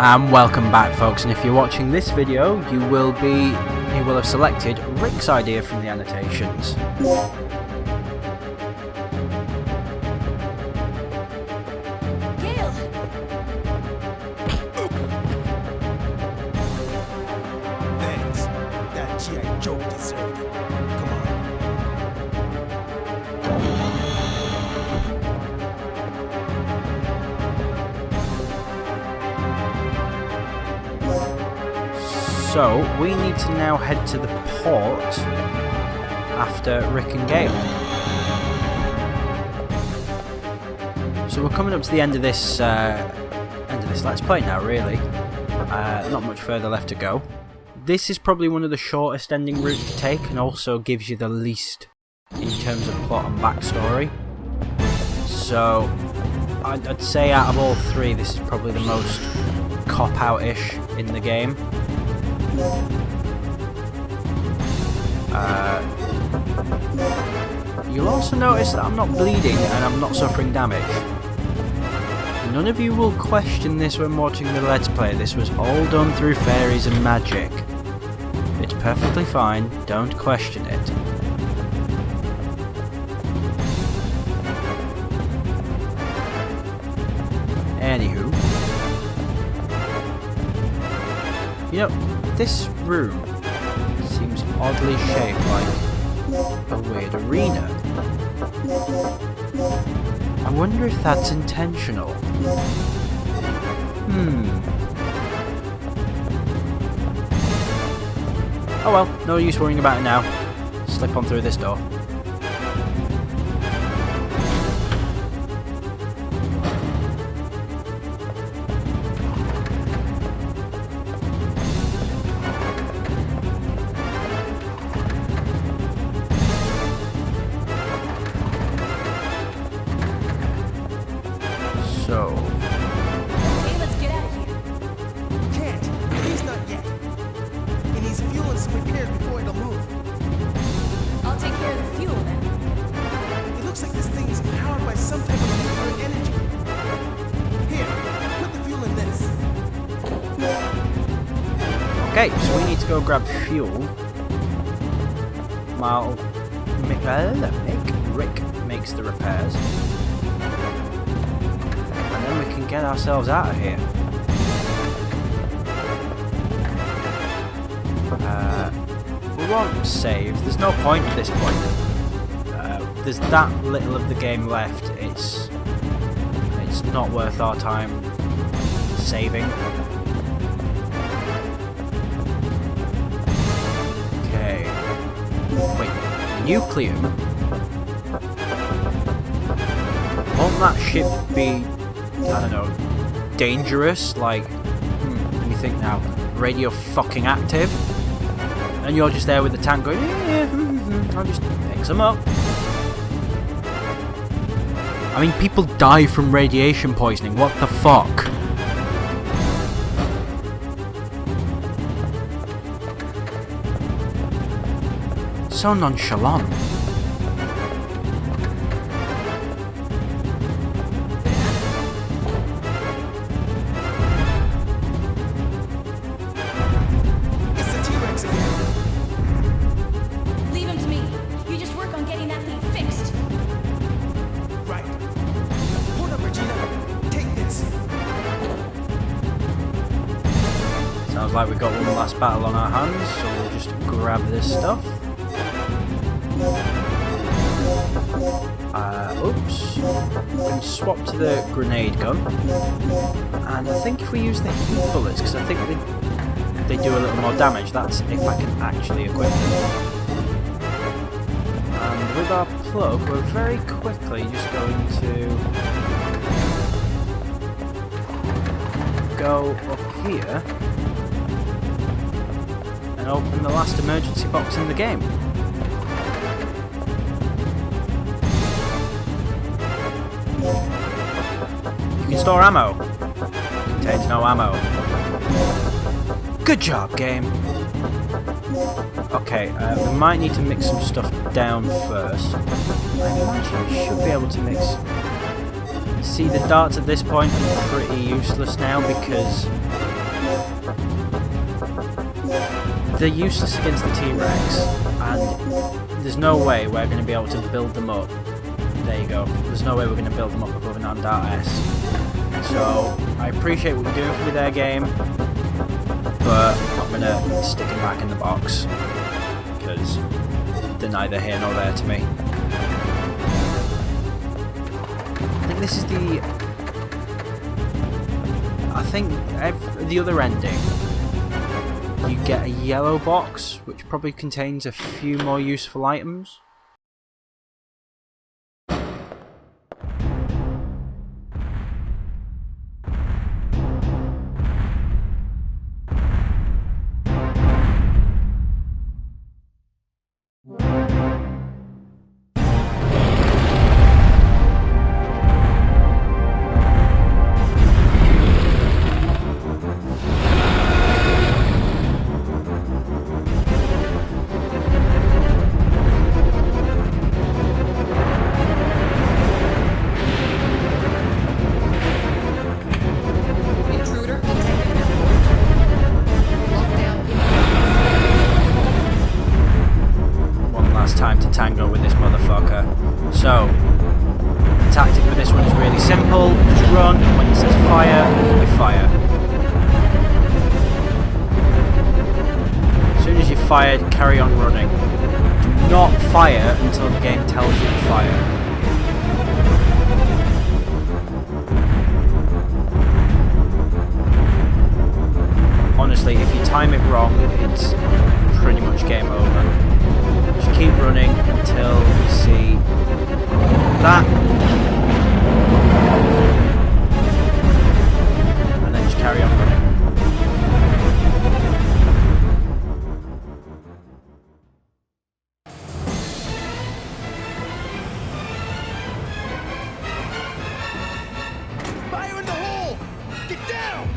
And welcome back, folks, and if you're watching this video, you will have selected Rick's idea from the annotations. Thanks. That G.I. Joe deserved it. Come on. So, we need to now head to the port after Rick and Gail. So we're coming up to the end of this Let's Play now, really. Not much further left to go. This is probably one of the shortest ending routes to take, and also gives you the least in terms of plot and backstory. So, I'd say out of all three, this is probably the most cop-out-ish in the game. You'll also notice that I'm not bleeding and I'm not suffering damage. None of you will question this when watching the Let's Play. This was all done through fairies and magic. It's perfectly fine, don't question it. Anywho, you know, this room seems oddly shaped like a weird arena. I wonder if that's intentional. Oh well, no use worrying about it now. Slip on through this door. So... Okay, let's get out of here. Can't. He's not yet. He needs fuel and some repairs before it'll move. I'll take care of the fuel then. It looks like this thing is powered by some type of nuclear energy. Here, put the fuel in this. Okay, so we need to go grab fuel while Rick makes the repairs. And then we can get ourselves out of here. We won't save. There's no point at this point. There's that little of the game left. It's not worth our time saving. Okay. Wait, nucleum? Won't that ship be, I don't know, dangerous? Like, let me think now. Radio fucking active? And you're just there with the tank going, I'll just pick some up. I mean, people die from radiation poisoning, what the fuck? So nonchalant. It's the T-Rex again. Leave him to me. You just work on getting that thing fixed. Right. Hold up, Regina. Take this. Sounds like we've got one last battle on our hands, so we'll just grab this stuff. Oops. We can swap to the grenade gun. And I think if we use the heat bullets, because I think they do a little more damage, that's if I can actually equip them. And with our plug, we're very quickly just going to go up here and open the last emergency box in the game. You can store ammo. Contains no ammo. Good job, game. Okay, we might need to mix some stuff down first. I imagine we should be able to mix... See, the darts at this point are pretty useless now because they're useless against the T-Rex, and there's no way we're going to be able to build them up. There you go. There's no way we're going to build them up above an Andart S. So, I appreciate what you're doing for me there, game, but I'm going to stick them back in the box, because they're neither here nor there to me. I think this is the... I think the other ending, you get a yellow box, which probably contains a few more useful items. Time to tango with this motherfucker. So, the tactic with this one is really simple. Just run, and when it says fire, you fire. As soon as you've fired, carry on running. Do not fire until the game tells you to fire. Honestly, if you time it wrong, it's pretty much game over. Just keep running until you see that, and then just carry on running. Fire in the hole! Get down!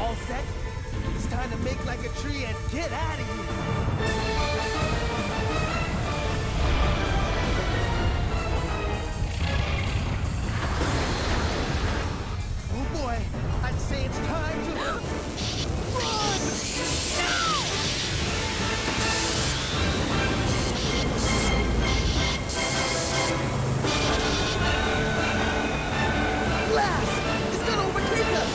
All set? It's time to make like a tree and get out of here! Oh boy, I'd say it's time to run! Blast! It's gonna overtake us!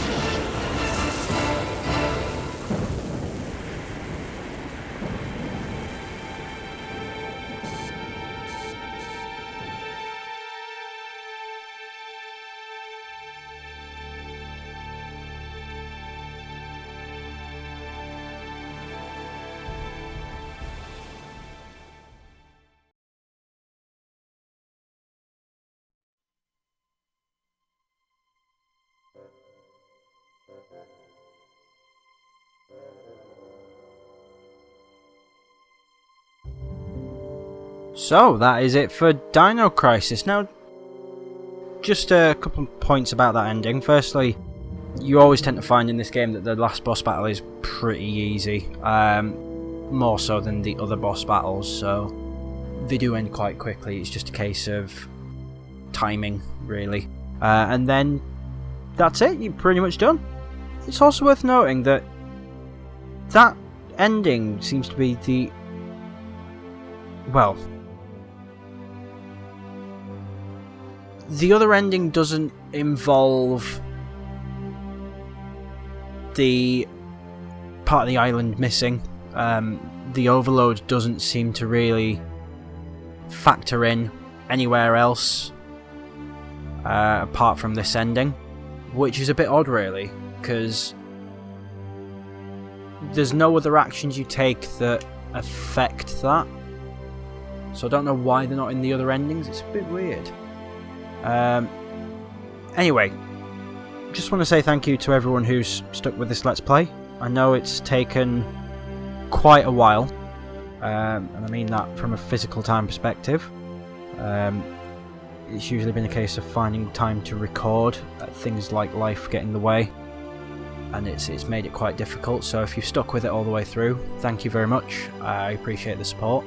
So, that is it for Dino Crisis. Now, just a couple of points about that ending. Firstly, you always tend to find in this game that the last boss battle is pretty easy. More so than the other boss battles, so they do end quite quickly. It's just a case of timing, really. And then, that's it. You're pretty much done. It's also worth noting that that ending seems to be the... well... the other ending doesn't involve the part of the island missing. The overload doesn't seem to really factor in anywhere else apart from this ending, which is a bit odd really, because there's no other actions you take that affect that. So I don't know why they're not in the other endings. It's a bit weird. Anyway, just want to say thank you to everyone who's stuck with this Let's Play. I know it's taken quite a while, and I mean that from a physical time perspective. It's usually been a case of finding time to record, things like life get in the way. and it's made it quite difficult. So if you've stuck with it all the way through, thank you very much. I appreciate the support.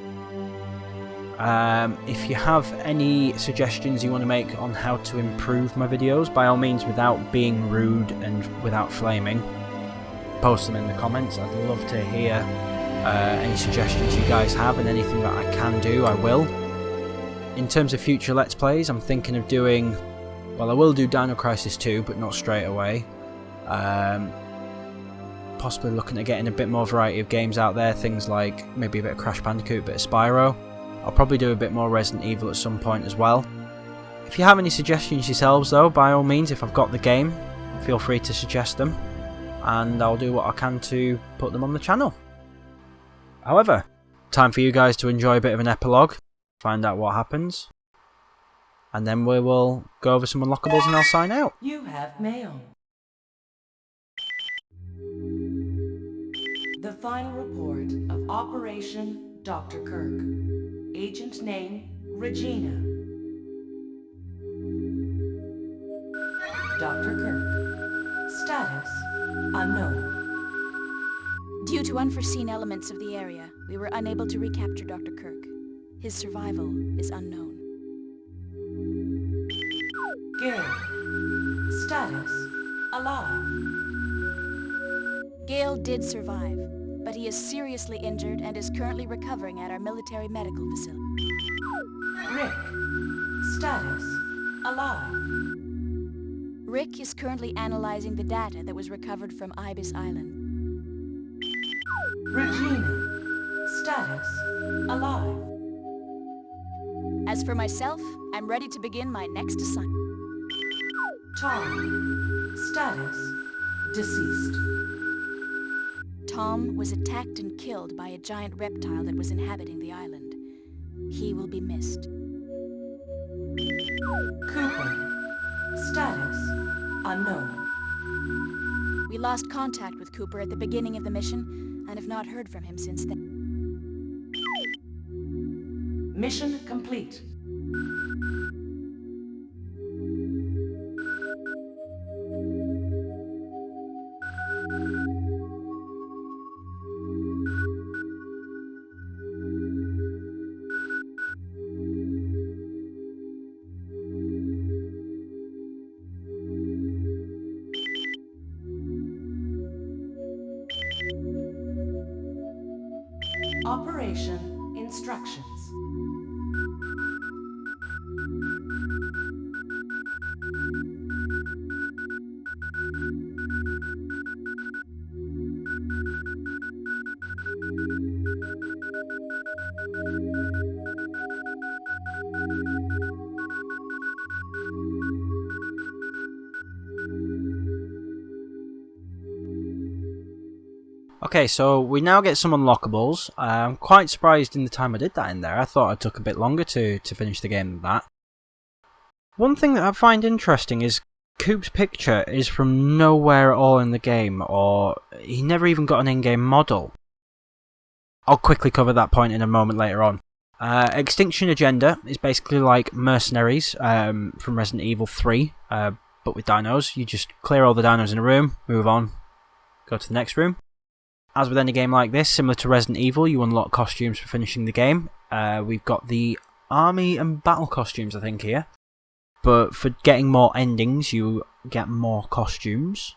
If you have any suggestions you want to make on how to improve my videos, by all means, without being rude and without flaming, post them in the comments. I'd love to hear any suggestions you guys have, and anything that I can do, I will. In terms of future Let's Plays, I'm thinking of doing, well, I will do Dino Crisis 2, but not straight away. Possibly looking at getting a bit more variety of games out there, things like maybe a bit of Crash Bandicoot, a bit of Spyro. I'll probably do a bit more Resident Evil at some point as well. If you have any suggestions yourselves though, by all means, if I've got the game, feel free to suggest them, and I'll do what I can to put them on the channel. However, time for you guys to enjoy a bit of an epilogue, find out what happens, and then we will go over some unlockables and I'll sign out. You have mail. The final report of Operation Dr. Kirk. Agent name, Regina. Dr. Kirk. Status, unknown. Due to unforeseen elements of the area, we were unable to recapture Dr. Kirk. His survival is unknown. Gary. Status, alive. Gale did survive, but he is seriously injured and is currently recovering at our military medical facility. Rick. Status, alive. Rick is currently analyzing the data that was recovered from Ibis Island. Regina. Status, alive. As for myself, I'm ready to begin my next assignment. Tom. Status, deceased. Tom was attacked and killed by a giant reptile that was inhabiting the island. He will be missed. Cooper. Status, unknown. We lost contact with Cooper at the beginning of the mission and have not heard from him since then. Mission complete. Operation instructions. Okay, so we now get some unlockables. I'm quite surprised in the time I did that in there. I thought it took a bit longer to finish the game than that. One thing that I find interesting is Coop's picture is from nowhere at all in the game, or he never even got an in-game model. I'll quickly cover that point in a moment later on. Extinction Agenda is basically like Mercenaries from Resident Evil 3, but with dinos. You just clear all the dinos in a room, move on, go to the next room. As with any game like this, similar to Resident Evil, you unlock costumes for finishing the game. We've got the army and battle costumes, I think, here. But for getting more endings, you get more costumes.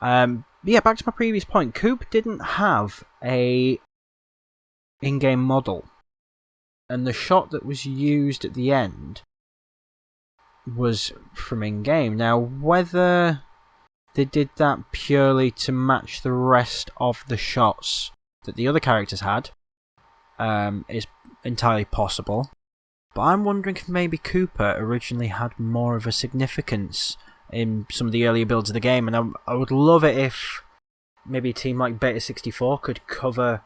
Yeah, back to my previous point. Coop didn't have a in-game model. And the shot that was used at the end was from in-game. Now, whether they did that purely to match the rest of the shots that the other characters had is entirely possible. But I'm wondering if maybe Cooper originally had more of a significance in some of the earlier builds of the game, and I would love it if maybe a team like Beta 64 could cover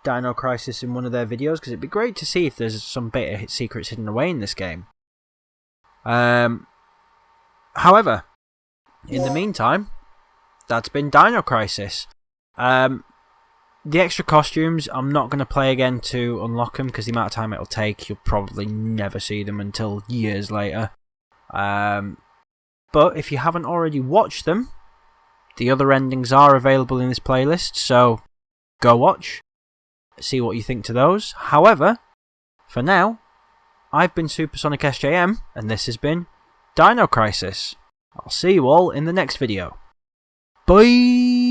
Dino Crisis in one of their videos, because it'd be great to see if there's some beta secrets hidden away in this game. However, in the meantime, that's been Dino Crisis. The extra costumes, I'm not going to play again to unlock them, because the amount of time it'll take, you'll probably never see them until years later. But if you haven't already watched them, The other endings are available in this playlist, so go watch, see what you think to those. However, for now, I've been Supersonic SJM, and this has been Dino Crisis. I'll see you all in the next video. Bye!